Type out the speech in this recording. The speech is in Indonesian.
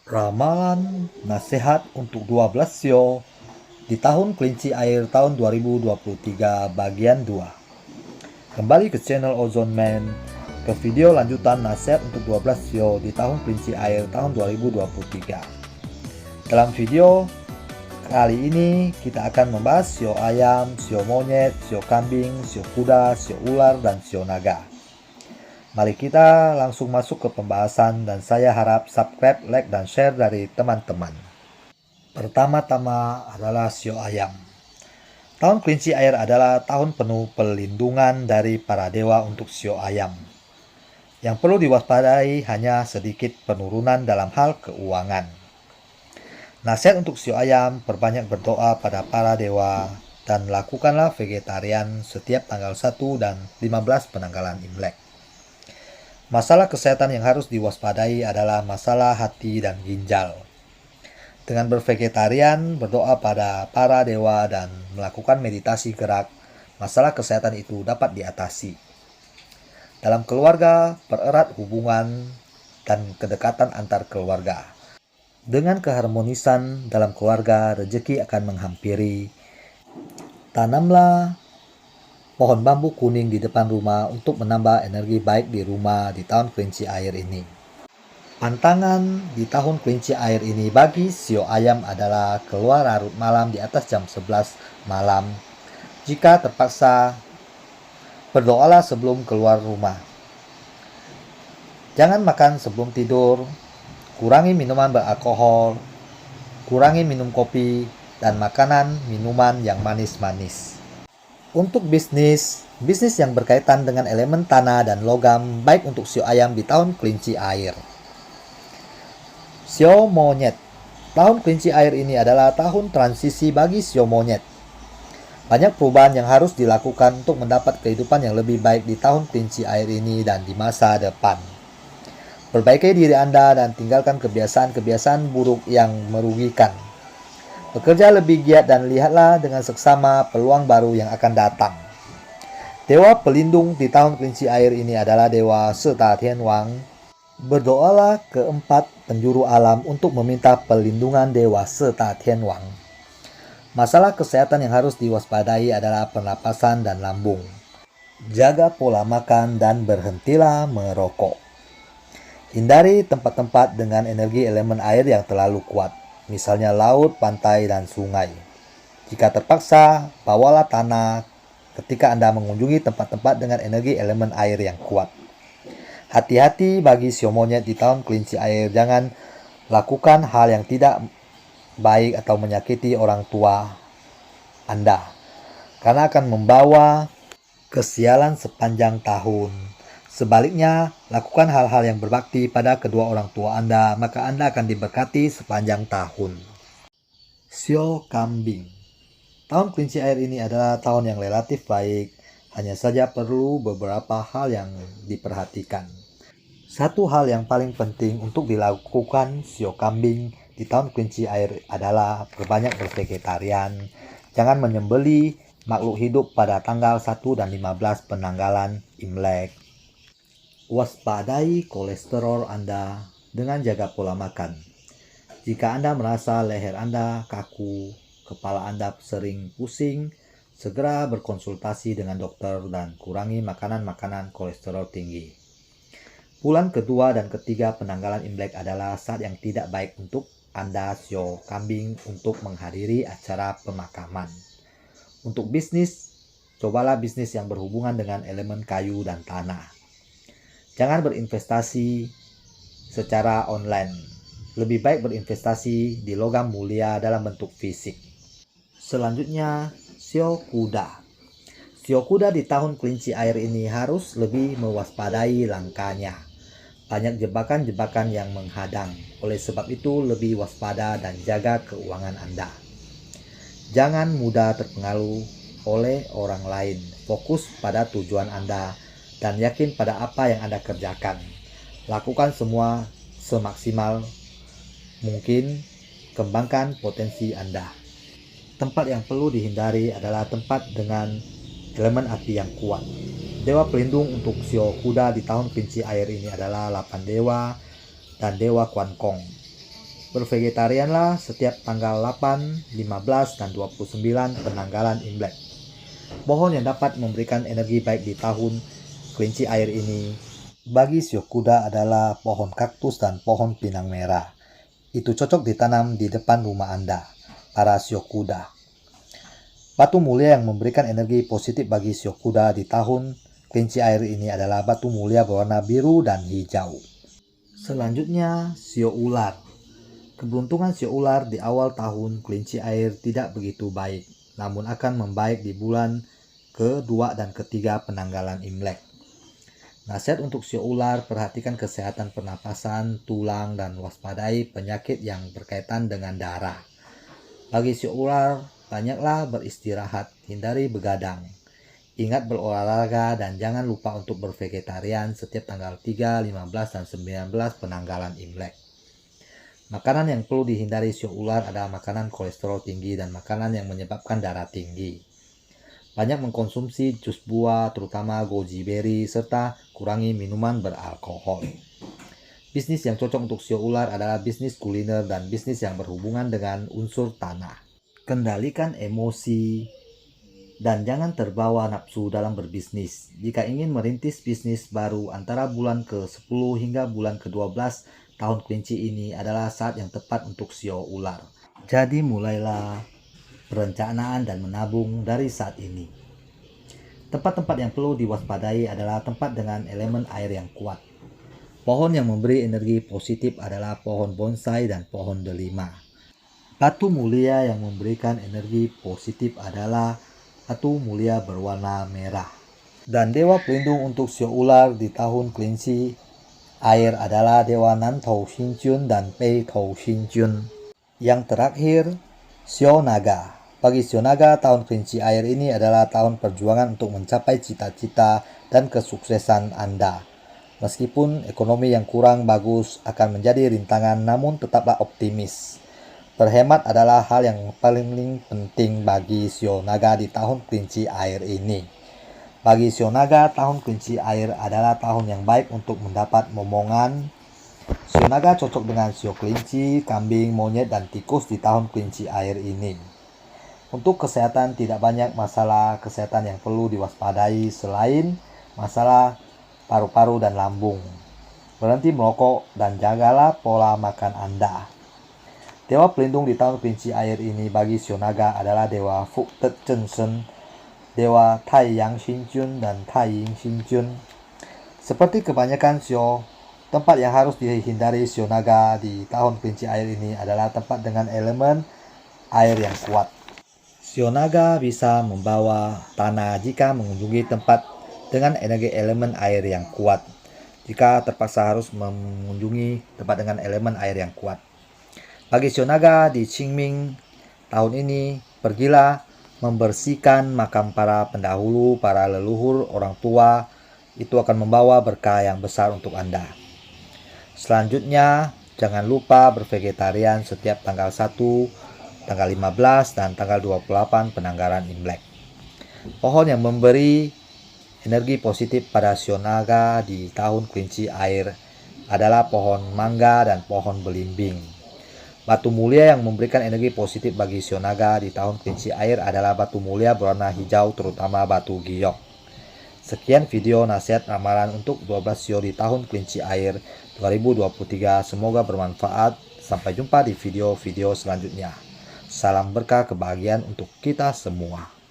Ramalan nasihat untuk 12 sio di tahun kelinci air tahun 2023 bagian 2. Kembali ke channel Ozone Man ke video lanjutan nasihat untuk 12 sio di tahun kelinci air tahun 2023. Dalam video kali ini kita akan membahas sio ayam, sio monyet, sio kambing, sio kuda, sio ular, dan sio naga. Mari kita langsung masuk ke pembahasan dan saya harap subscribe, like, dan share dari teman-teman. Pertama-tama adalah sio ayam. Tahun kelinci air adalah tahun penuh perlindungan dari para dewa untuk sio ayam. Yang perlu diwaspadai hanya sedikit penurunan dalam hal keuangan. Nasihat untuk sio ayam, perbanyak berdoa pada para dewa dan lakukanlah vegetarian setiap tanggal 1 dan 15 penanggalan Imlek. Masalah kesehatan yang harus diwaspadai adalah masalah hati dan ginjal. Dengan bervegetarian, berdoa pada para dewa, dan melakukan meditasi gerak, masalah kesehatan itu dapat diatasi. Dalam keluarga, pererat hubungan dan kedekatan antar keluarga. Dengan keharmonisan dalam keluarga, rezeki akan menghampiri. Tanamlah pohon bambu kuning di depan rumah untuk menambah energi baik di rumah di tahun kelinci air ini. Pantangan di tahun kelinci air ini bagi sio ayam adalah keluar larut malam di atas jam 11 malam. Jika terpaksa, berdoalah sebelum keluar rumah. Jangan makan sebelum tidur, kurangi minuman beralkohol, kurangi minum kopi, dan makanan minuman yang manis-manis. Untuk bisnis yang berkaitan dengan elemen tanah dan logam baik untuk sio ayam di tahun kelinci air. Sio monyet. Tahun kelinci air ini adalah tahun transisi bagi sio monyet. Banyak perubahan yang harus dilakukan untuk mendapat kehidupan yang lebih baik di tahun kelinci air ini dan di masa depan. Perbaiki diri Anda dan tinggalkan kebiasaan-kebiasaan buruk yang merugikan. Bekerja lebih giat dan lihatlah dengan seksama peluang baru yang akan datang. Dewa pelindung di tahun kelinci air ini adalah Dewa Seta Tian Wang. Berdoalah ke 4 penjuru alam untuk meminta perlindungan Dewa Seta Tian Wang. Masalah kesehatan yang harus diwaspadai adalah pernapasan dan lambung. Jaga pola makan dan berhentilah merokok. Hindari tempat-tempat dengan energi elemen air yang terlalu kuat, misalnya laut, pantai, dan sungai. Jika terpaksa, bawalah tanah ketika Anda mengunjungi tempat-tempat dengan energi elemen air yang kuat. Hati-hati bagi sio monyet di tahun kelinci air, jangan lakukan hal yang tidak baik atau menyakiti orang tua Anda, karena akan membawa kesialan sepanjang tahun. Sebaliknya, lakukan hal-hal yang berbakti pada kedua orang tua Anda, maka Anda akan diberkati sepanjang tahun. Sio kambing. Tahun kelinci air ini adalah tahun yang relatif baik, hanya saja perlu beberapa hal yang diperhatikan. Satu hal yang paling penting untuk dilakukan sio kambing di tahun kelinci air adalah perbanyak bervegetarian. Jangan menyembeli makhluk hidup pada tanggal 1 dan 15 penanggalan Imlek. Waspadai kolesterol Anda dengan jaga pola makan. Jika Anda merasa leher Anda kaku, kepala Anda sering pusing, segera berkonsultasi dengan dokter dan kurangi makanan-makanan kolesterol tinggi. Bulan kedua dan ketiga penanggalan Imlek adalah saat yang tidak baik untuk Anda sio kambing untuk menghadiri acara pemakaman. Untuk bisnis, cobalah bisnis yang berhubungan dengan elemen kayu dan tanah. Jangan berinvestasi secara online. Lebih baik berinvestasi di logam mulia dalam bentuk fisik. Selanjutnya, sio kuda. Sio kuda di tahun kelinci air ini harus lebih mewaspadai langkahnya. Banyak jebakan-jebakan yang menghadang. Oleh sebab itu, lebih waspada dan jaga keuangan Anda. Jangan mudah terpengaruh oleh orang lain. Fokus pada tujuan Anda dan yakin pada apa yang Anda kerjakan. Lakukan semua semaksimal mungkin, kembangkan potensi Anda. Tempat yang perlu dihindari adalah tempat dengan elemen api yang kuat. Dewa pelindung untuk sio kuda di tahun kelinci air ini adalah 8 dewa dan Dewa Kuan Kong. Bervegetarianlah setiap tanggal 8, 15, dan 29 penanggalan Imlek. Pohon yang dapat memberikan energi baik di tahun kelinci air ini bagi shio kuda adalah pohon kaktus dan pohon pinang merah. Itu cocok ditanam di depan rumah Anda, para shio kuda. Batu mulia yang memberikan energi positif bagi shio kuda di tahun kelinci air ini adalah batu mulia berwarna biru dan hijau. Selanjutnya, shio ular. Keberuntungan shio ular di awal tahun kelinci air tidak begitu baik, namun akan membaik di bulan kedua dan ketiga penanggalan Imlek. Nasihat untuk shio ular: perhatikan kesehatan pernapasan, tulang, dan waspadai penyakit yang berkaitan dengan darah. Bagi shio ular, banyaklah beristirahat, hindari begadang. Ingat berolahraga dan jangan lupa untuk bervegetarian setiap tanggal 3, 15, dan 19 penanggalan Imlek. Makanan yang perlu dihindari shio ular adalah makanan kolesterol tinggi dan makanan yang menyebabkan darah tinggi. Banyak mengkonsumsi jus buah, terutama goji berry, serta kurangi minuman beralkohol. Bisnis yang cocok untuk shio ular adalah bisnis kuliner dan bisnis yang berhubungan dengan unsur tanah. Kendalikan emosi dan jangan terbawa nafsu dalam berbisnis. Jika ingin merintis bisnis baru antara bulan ke-10 hingga bulan ke-12 tahun kelinci ini adalah saat yang tepat untuk shio ular. Jadi mulailah perencanaan dan menabung dari saat ini. Tempat-tempat yang perlu diwaspadai adalah tempat dengan elemen air yang kuat. Pohon yang memberi energi positif adalah pohon bonsai dan pohon delima. Batu mulia yang memberikan energi positif adalah batu mulia berwarna merah. Dan dewa pelindung untuk shio ular di tahun kelinci air adalah dewa Nantou Xinjun dan Pei Tou Xinjun. Yang terakhir, shio naga. Bagi shio naga, tahun kelinci air ini adalah tahun perjuangan untuk mencapai cita-cita dan kesuksesan Anda. Meskipun ekonomi yang kurang bagus akan menjadi rintangan, namun tetaplah optimis. Berhemat adalah hal yang paling penting bagi shio naga di tahun kelinci air ini. Bagi shio naga, tahun kelinci air adalah tahun yang baik untuk mendapat momongan. Shio naga cocok dengan shio kelinci, kambing, monyet, dan tikus di tahun kelinci air ini. Untuk kesehatan, tidak banyak masalah kesehatan yang perlu diwaspadai selain masalah paru-paru dan lambung. Berhenti merokok dan jagalah pola makan Anda. Dewa pelindung di tahun kelinci air ini bagi shio naga adalah dewa Fu Tet Zhen Shen, dewa Taiyang Xinjun, dan Taiying Xinjun. Seperti kebanyakan shio, tempat yang harus dihindari shio naga di tahun kelinci air ini adalah tempat dengan elemen air yang kuat. Shio naga bisa membawa tanah jika mengunjungi tempat dengan energi elemen air yang kuat. Jika terpaksa harus mengunjungi tempat dengan elemen air yang kuat. Bagi shio naga di Qingming tahun ini, pergilah membersihkan makam para pendahulu, para leluhur, orang tua. Itu akan membawa berkah yang besar untuk Anda. Selanjutnya, jangan lupa bervegetarian setiap tanggal 1, tanggal 15, dan tanggal 28 penanggalan Imlek. Pohon yang memberi energi positif pada shio naga di tahun kelinci air adalah pohon mangga dan pohon belimbing. Batu mulia yang memberikan energi positif bagi shio naga di tahun kelinci air adalah batu mulia berwarna hijau, terutama batu giok. Sekian video nasihat ramalan untuk 12 shio di tahun kelinci air 2023. Semoga bermanfaat. Sampai jumpa di video-video selanjutnya. Salam berkah kebahagiaan untuk kita semua.